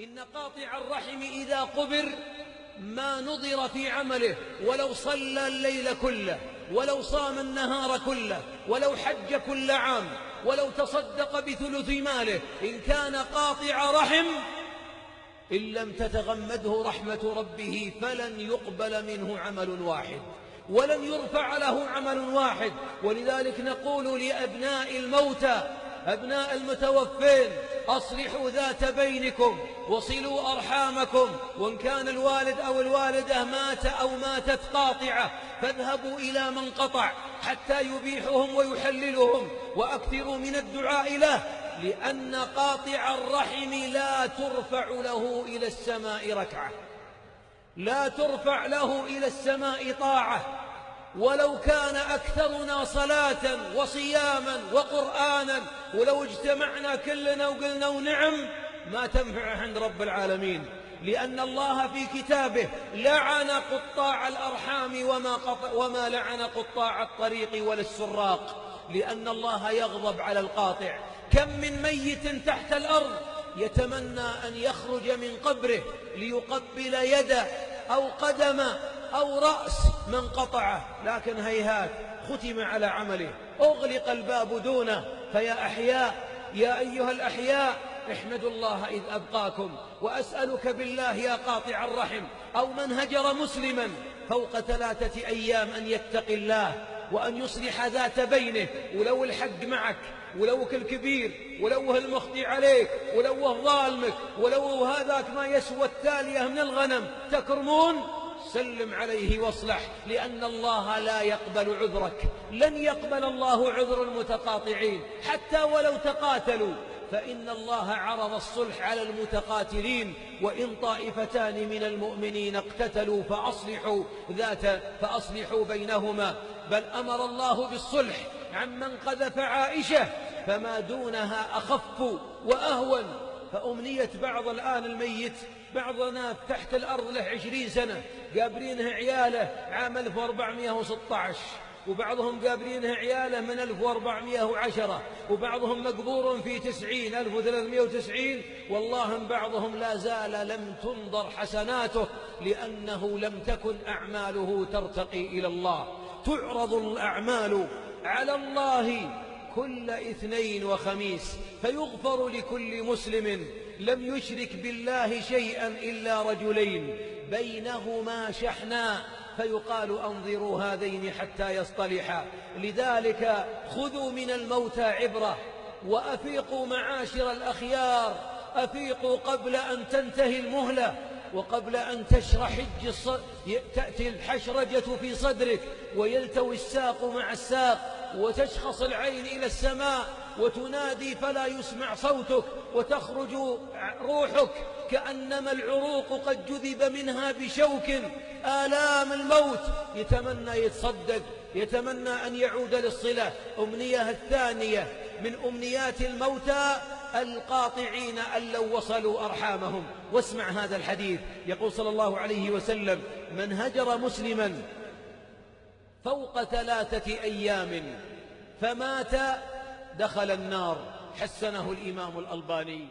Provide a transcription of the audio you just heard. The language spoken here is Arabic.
إن قاطع الرحم إذا قبر ما نظر في عمله، ولو صلى الليل كله، ولو صام النهار كله، ولو حج كل عام، ولو تصدق بثلث ماله، إن كان قاطع رحم إن لم تتغمده رحمة ربه فلن يقبل منه عمل واحد، ولن يرفع له عمل واحد. ولذلك نقول لأبناء الموتى، أبناء المتوفين: أصلحوا ذات بينكم وصلوا أرحامكم، وإن كان الوالد أو الوالدة مات أو ماتت قاطعة فاذهبوا إلى من قطع حتى يبيحهم ويحللهم، وأكثروا من الدعاء له، لأن قاطع الرحم لا ترفع له إلى السماء ركعة، لا ترفع له إلى السماء طاعة، ولو كان أكثرنا صلاة وصياما وقرآنا، ولو اجتمعنا كلنا وقلنا ونعم ما تنفع عند رب العالمين، لأن الله في كتابه لعن قطاع الأرحام وما لعن قطاع الطريق ولا السراق، لأن الله يغضب على القاطع. كم من ميت تحت الأرض يتمنى أن يخرج من قبره ليقبل يده أو قدم أو رأس من قطعه، لكن هيهات ختم على عمله، أغلق الباب دونه. فيا أحياء، يا أيها الأحياء، احمدوا الله إذ أبقاكم، وأسألك بالله يا قاطع الرحم أو من هجر مسلما فوق 3 أيام أن يتقي الله وأن يصلح ذات بينه، ولو الحق معك، ولو الكبير، ولو المخطي عليك، ولو ظالمك، ولو هذاك ما يسوى التالية من الغنم تكرمون، سلم عليه واصلح، لأن الله لا يقبل عذرك، لن يقبل الله عذر المتقاطعين حتى ولو تقاتلوا، فإن الله عرض الصلح على المتقاتلين: وإن طائفتان من المؤمنين اقتتلوا فأصلحوا بينهما. بل أمر الله بالصلح عمن قذف عائشة، فما دونها أخف وأهون. فأمنية بعض الآن الميت، بعضنا تحت الأرض له 20 سنة قابرينه عياله عام 1416، وبعضهم قابرينه عياله من 1410، وبعضهم مقبور في 1390، والله بعضهم لا زال لم تنظر حسناته، لأنه لم تكن أعماله ترتقي إلى الله. تعرض الأعمال على الله كل اثنين وخميس، فيغفر لكل مسلم لم يشرك بالله شيئا إلا رجلين بينهما شحنا، فيقال: أنظروا هذين حتى يصطلحا. لذلك خذوا من الموتى عبرة، وأفيقوا معاشر الأخيار، أفيقوا قبل أن تنتهي المهلة، وقبل أن تأتي الحشرجة في صدرك، ويلتوي الساق مع الساق، وتشخص العين إلى السماء، وتنادي فلا يسمع صوتك، وتخرج روحك كأنما العروق قد جذب منها بشوك. آلام الموت، يتمنى يتصدق، يتمنى أن يعود للصلة. أمنية الثانية من أمنيات الموتى القاطعين أن لو وصلوا أرحامهم. واسمع هذا الحديث، يقول صلى الله عليه وسلم: من هجر مسلما فوق 3 أيام فمات دخل النار. حسنه الإمام الألباني.